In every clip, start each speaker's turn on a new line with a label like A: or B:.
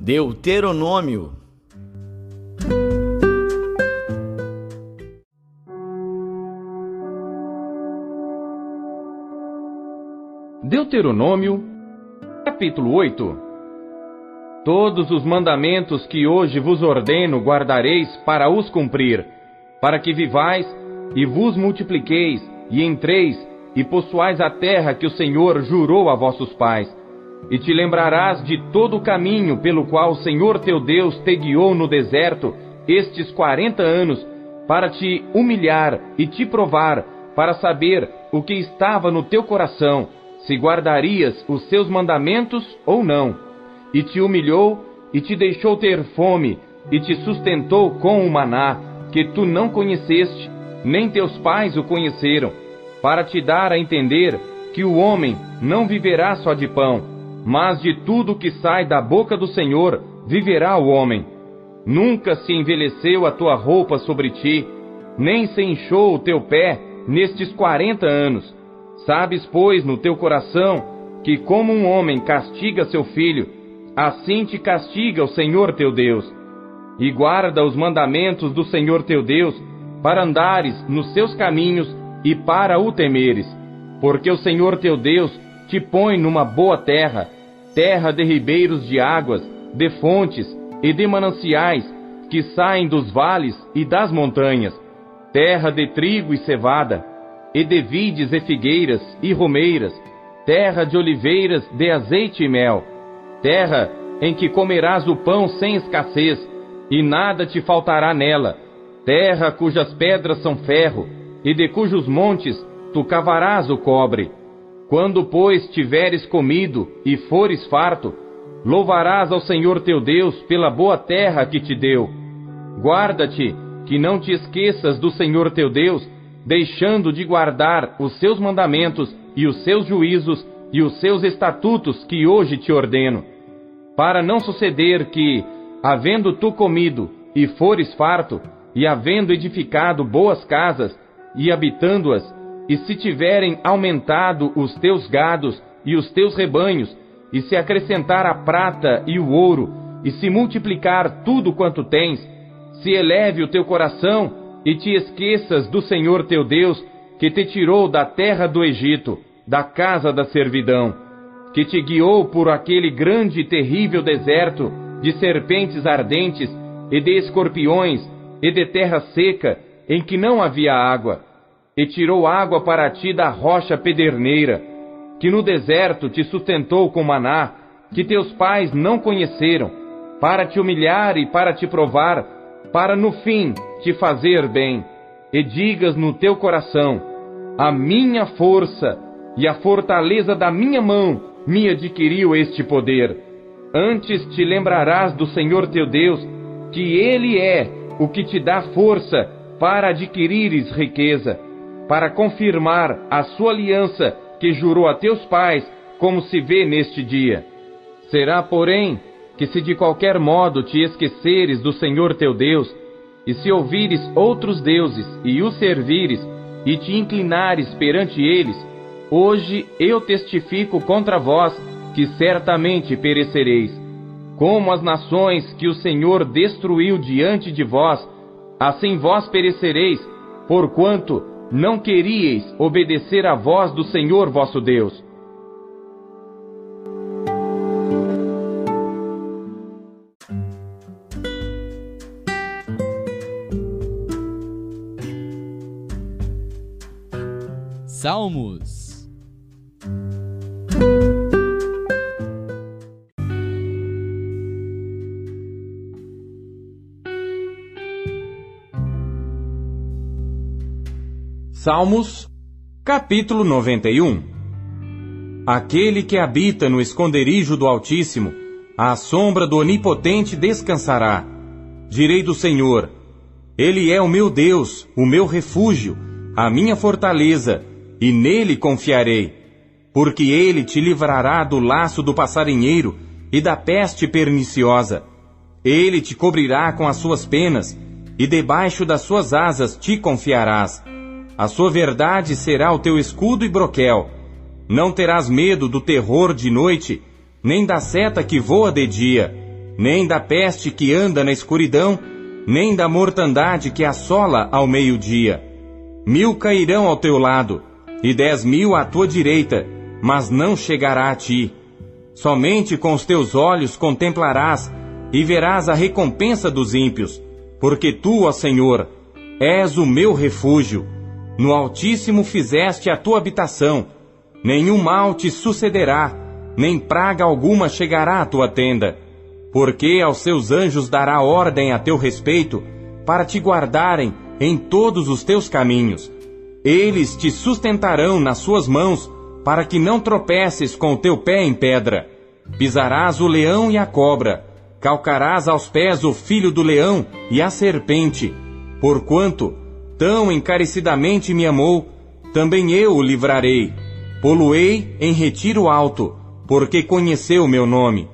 A: Deuteronômio.
B: Deuteronômio, capítulo 8. Todos os mandamentos que hoje vos ordeno guardareis para os cumprir, para que vivais e vos multipliqueis, e entreis e possuais a terra que o Senhor jurou a vossos pais. E te lembrarás de todo o caminho pelo qual o Senhor teu Deus te guiou no deserto estes 40 anos, para te humilhar e te provar, para saber o que estava no teu coração, se guardarias os seus mandamentos ou não. E te humilhou e te deixou ter fome, e te sustentou com o maná, que tu não conheceste, nem teus pais o conheceram, para te dar a entender que o homem não viverá só de pão, mas de tudo que sai da boca do Senhor viverá o homem. Nunca se envelheceu a tua roupa sobre ti, nem se inchou o teu pé nestes 40 anos. Sabes, pois, no teu coração, que como um homem castiga seu filho, assim te castiga o Senhor teu Deus. E guarda os mandamentos do Senhor teu Deus, para andares nos seus caminhos e para o temeres. Porque o Senhor teu Deus te põe numa boa terra, terra de ribeiros de águas, de fontes e de mananciais, que saem dos vales e das montanhas, terra de trigo e cevada, e de vides e figueiras e romeiras, terra de oliveiras de azeite e mel, terra em que comerás o pão sem escassez, e nada te faltará nela, terra cujas pedras são ferro, e de cujos montes tu cavarás o cobre. Quando, pois, tiveres comido e fores farto, louvarás ao Senhor teu Deus pela boa terra que te deu. Guarda-te, que não te esqueças do Senhor teu Deus, deixando de guardar os seus mandamentos e os seus juízos e os seus estatutos que hoje te ordeno. Para não suceder que, havendo tu comido e fores farto, e havendo edificado boas casas, e habitando-as, e se tiverem aumentado os teus gados e os teus rebanhos, e se acrescentar a prata e o ouro, e se multiplicar tudo quanto tens, se eleve o teu coração, e te esqueças do Senhor teu Deus, que te tirou da terra do Egito, da casa da servidão, que te guiou por aquele grande e terrível deserto, de serpentes ardentes, e de escorpiões, e de terra seca, em que não havia água, e tirou água para ti da rocha pederneira, que no deserto te sustentou com maná, que teus pais não conheceram, para te humilhar e para te provar, para no fim te fazer bem, e digas no teu coração: a minha força e a fortaleza da minha mão me adquiriu este poder. Antes te lembrarás do Senhor teu Deus, que Ele é o que te dá força para adquirires riqueza, para confirmar a sua aliança que jurou a teus pais, como se vê neste dia. Será, porém, que se de qualquer modo te esqueceres do Senhor teu Deus, e se ouvires outros deuses e os servires, e te inclinares perante eles, hoje eu testifico contra vós que certamente perecereis. Como as nações que o Senhor destruiu diante de vós, assim vós perecereis, porquanto não queríeis obedecer à voz do Senhor vosso Deus.
C: Salmos.
B: Salmos, capítulo 91. Aquele que habita no esconderijo do Altíssimo, à sombra do Onipotente descansará. Direi do Senhor: Ele é o meu Deus, o meu refúgio, a minha fortaleza, e nele confiarei. Porque ele te livrará do laço do passarinheiro e da peste perniciosa. Ele te cobrirá com as suas penas, e debaixo das suas asas te confiarás. A sua verdade será o teu escudo e broquel. Não terás medo do terror de noite, nem da seta que voa de dia, nem da peste que anda na escuridão, nem da mortandade que assola ao meio-dia. 1000 cairão ao teu lado, e 10.000 à tua direita, mas não chegará a ti. Somente com os teus olhos contemplarás, e verás a recompensa dos ímpios, porque tu, ó Senhor, és o meu refúgio. No Altíssimo fizeste a tua habitação. Nenhum mal te sucederá, nem praga alguma chegará à tua tenda. Porque aos seus anjos dará ordem a teu respeito, para te guardarem em todos os teus caminhos. Eles te sustentarão nas suas mãos, para que não tropeces com o teu pé em pedra. Pisarás o leão e a cobra, calcarás aos pés o filho do leão e a serpente. Porquanto tão encarecidamente me amou, também eu o livrarei. Pô-lo-ei em retiro alto, porque conheceu o meu nome.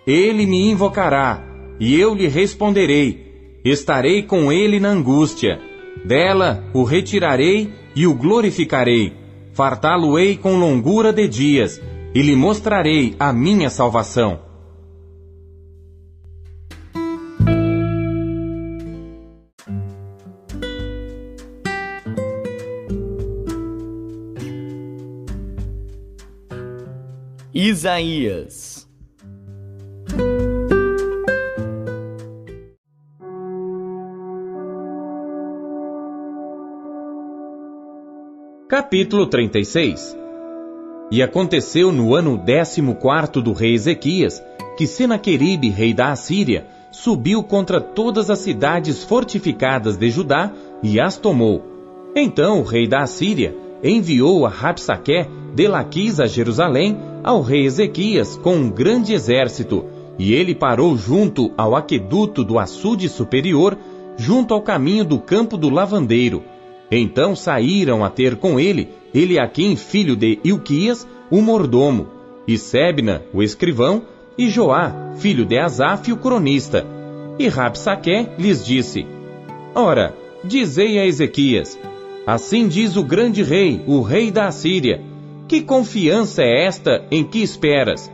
B: Ele me invocará, e eu lhe responderei. Estarei com ele na angústia. Dela o retirarei e o glorificarei. Fartá-lo-ei com longura de dias, e lhe mostrarei a minha salvação.
C: Isaías.
B: Capítulo 36. E aconteceu no ano 14º do rei Ezequias, que Senaqueribe, rei da Assíria, subiu contra todas as cidades fortificadas de Judá e as tomou. Então o rei da Assíria enviou a Rabsaqué de Laquis a Jerusalém ao rei Ezequias com um grande exército, e ele parou junto ao aqueduto do açude superior, junto ao caminho do campo do lavandeiro. Então saíram a ter com ele Eliaquim, filho de Ilquias, o mordomo, e Sebna, o escrivão, e Joá, filho de Asaf, o cronista. E Rabsaqué lhes disse: Ora, dizei a Ezequias: assim diz o grande rei, o rei da Assíria: que confiança é esta em que esperas?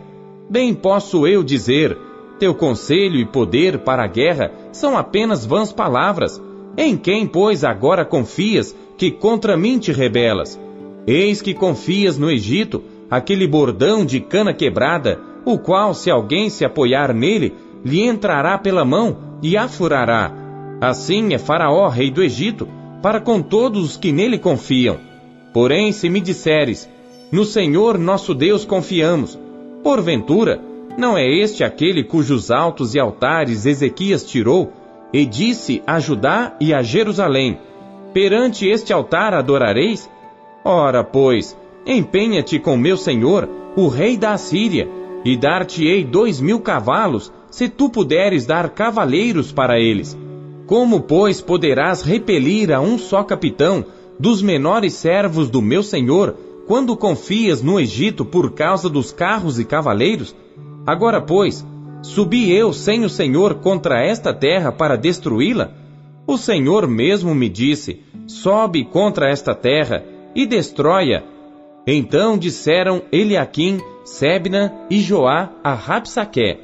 B: Bem posso eu dizer: teu conselho e poder para a guerra são apenas vãs palavras. Em quem, pois, agora confias, que contra mim te rebelas? Eis que confias no Egito, aquele bordão de cana quebrada, o qual, se alguém se apoiar nele, lhe entrará pela mão e a furará. Assim é Faraó, rei do Egito, para com todos os que nele confiam. Porém, se me disseres: no Senhor nosso Deus confiamos, porventura, não é este aquele cujos altos e altares Ezequias tirou, e disse a Judá e a Jerusalém: perante este altar adorareis? Ora, pois, empenha-te com meu senhor, o rei da Assíria, e dar-te-ei 2.000 cavalos, se tu puderes dar cavaleiros para eles. Como, pois, poderás repelir a um só capitão dos menores servos do meu senhor, quando confias no Egito por causa dos carros e cavaleiros? Agora, pois, subi eu sem o Senhor contra esta terra para destruí-la? O Senhor mesmo me disse: sobe contra esta terra e destrói-a. Então disseram Eliaquim, Sebna e Joá a Rabsaqué: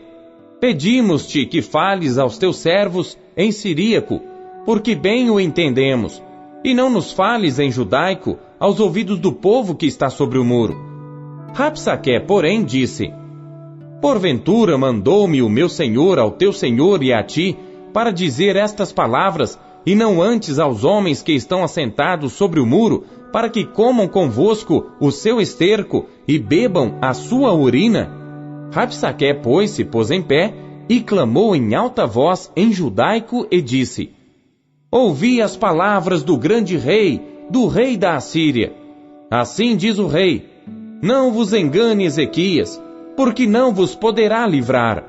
B: pedimos-te que fales aos teus servos em siríaco, porque bem o entendemos, e não nos fales em judaico aos ouvidos do povo que está sobre o muro. Rabsaqué, porém, disse: porventura mandou-me o meu senhor ao teu senhor e a ti, para dizer estas palavras, e não antes aos homens que estão assentados sobre o muro, para que comam convosco o seu esterco e bebam a sua urina? Rabsaqué, pois, se pôs em pé e clamou em alta voz em judaico e disse: ouvi as palavras do grande rei, do rei da Assíria. Assim diz o rei: não vos engane Ezequias, porque não vos poderá livrar.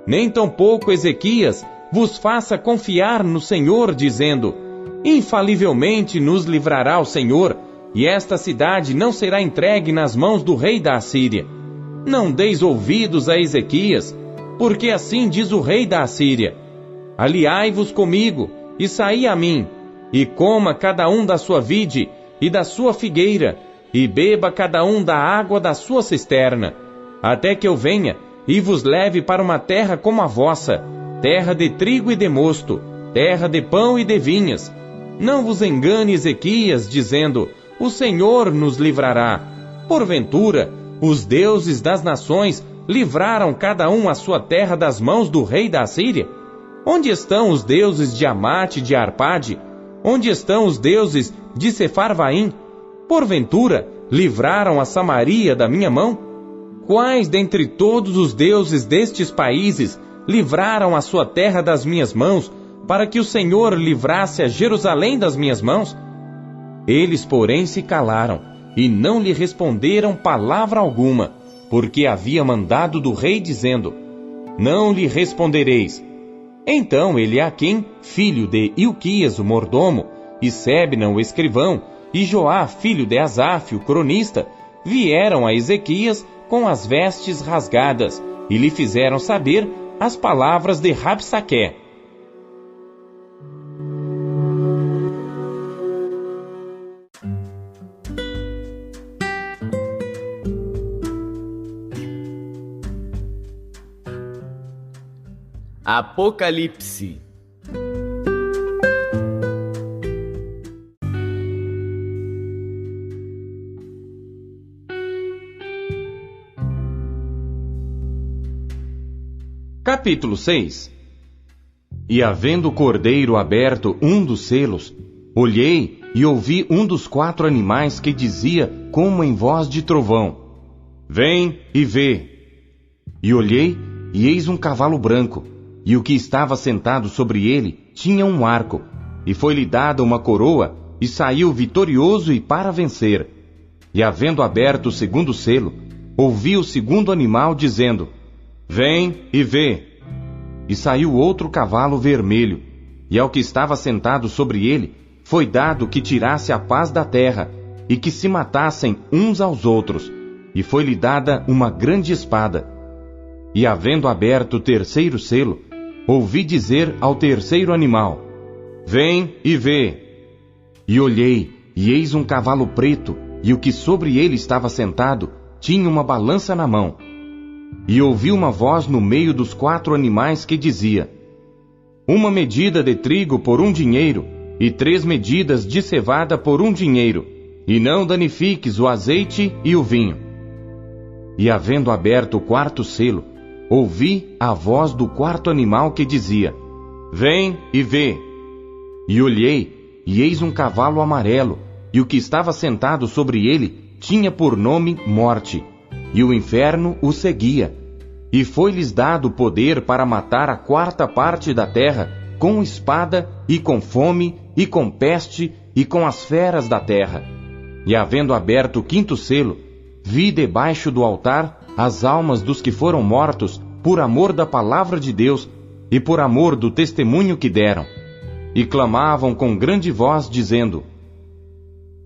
B: Nem tampouco Ezequias vos faça confiar no Senhor, dizendo: infalivelmente nos livrará o Senhor, e esta cidade não será entregue nas mãos do rei da Assíria. Não deis ouvidos a Ezequias, porque assim diz o rei da Assíria: aliai-vos comigo, e saí a mim, e coma cada um da sua vide e da sua figueira, e beba cada um da água da sua cisterna, até que eu venha e vos leve para uma terra como a vossa, terra de trigo e de mosto, terra de pão e de vinhas. Não vos engane Ezequias, dizendo: o Senhor nos livrará. Porventura, os deuses das nações livraram cada um a sua terra das mãos do rei da Assíria? Onde estão os deuses de Amate e de Arpade? Onde estão os deuses de Sefarvaim? Porventura, livraram a Samaria da minha mão? Quais dentre todos os deuses destes países livraram a sua terra das minhas mãos, para que o Senhor livrasse a Jerusalém das minhas mãos? Eles, porém, se calaram, e não lhe responderam palavra alguma, porque havia mandado do rei, dizendo: não lhe respondereis. Então Eliaquim, filho de Ilquias, o mordomo, e Sebna, o escrivão, e Joá, filho de Asaf, o cronista, vieram a Ezequias com as vestes rasgadas, e lhe fizeram saber as palavras de Rabsaqué.
C: Apocalipse.
B: Capítulo 6. E havendo o cordeiro aberto um dos selos, olhei e ouvi um dos 4 animais que dizia como em voz de trovão: vem e vê. E olhei, e eis um cavalo branco, e o que estava sentado sobre ele tinha um arco, e foi-lhe dada uma coroa, e saiu vitorioso e para vencer. E havendo aberto o segundo selo, ouvi o segundo animal dizendo: vem e vê. E saiu outro cavalo vermelho, e ao que estava sentado sobre ele, foi dado que tirasse a paz da terra, e que se matassem uns aos outros, e foi-lhe dada uma grande espada. E havendo aberto o terceiro selo, ouvi dizer ao terceiro animal: vem e vê. E olhei, e eis um cavalo preto, e o que sobre ele estava sentado tinha uma balança na mão. E ouvi uma voz no meio dos 4 animais que dizia: uma medida de trigo por 1 dinheiro, e 3 medidas de cevada por 1 dinheiro, e não danifiques o azeite e o vinho. E havendo aberto o 4º selo, ouvi a voz do 4º animal que dizia: vem e vê. E olhei, e eis um cavalo amarelo, e o que estava sentado sobre ele tinha por nome Morte, e o inferno o seguia. E foi-lhes dado poder para matar a 4ª parte da terra, com espada, e com fome, e com peste, e com as feras da terra. E havendo aberto o 5º selo, vi debaixo do altar as almas dos que foram mortos por amor da palavra de Deus e por amor do testemunho que deram. E clamavam com grande voz, dizendo: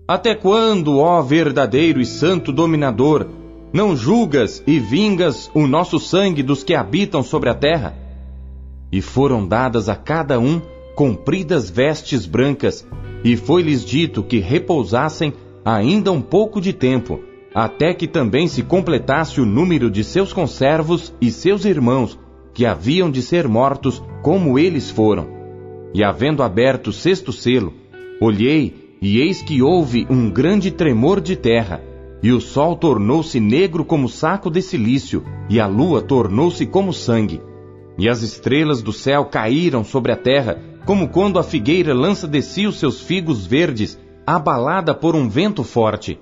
B: até quando, ó verdadeiro e santo dominador, não julgas e vingas o nosso sangue dos que habitam sobre a terra? E foram dadas a cada um compridas vestes brancas, e foi-lhes dito que repousassem ainda um pouco de tempo, até que também se completasse o número de seus conservos e seus irmãos, que haviam de ser mortos como eles foram. E havendo aberto o 6º selo, olhei, e eis que houve um grande tremor de terra, e o sol tornou-se negro como saco de cilício, e a lua tornou-se como sangue. E as estrelas do céu caíram sobre a terra, como quando a figueira lança de si os seus figos verdes, abalada por um vento forte.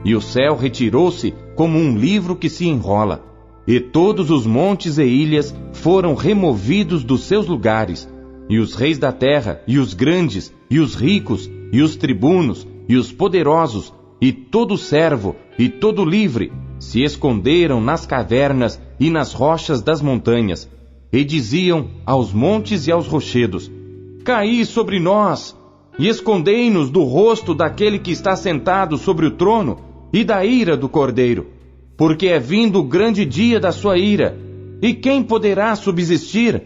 B: E o céu retirou-se como um livro que se enrola, e todos os montes e ilhas foram removidos dos seus lugares, e os reis da terra, e os grandes, e os ricos, e os tribunos, e os poderosos, e todo servo, e todo livre, se esconderam nas cavernas e nas rochas das montanhas, e diziam aos montes e aos rochedos: caí sobre nós, e escondei-nos do rosto daquele que está sentado sobre o trono, e da ira do Cordeiro, porque é vindo o grande dia da sua ira, e quem poderá subsistir?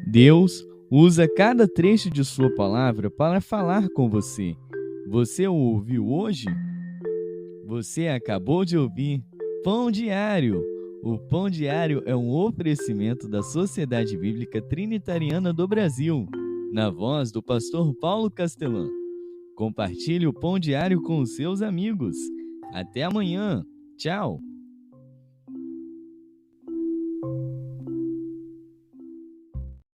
C: Deus,
A: usa cada trecho de sua palavra para falar com você. Você o ouviu hoje? Você acabou de ouvir Pão Diário. O Pão Diário é um oferecimento da Sociedade Bíblica Trinitariana do Brasil, na voz do pastor Paulo Castelã. Compartilhe o Pão Diário com os seus amigos. Até amanhã. Tchau.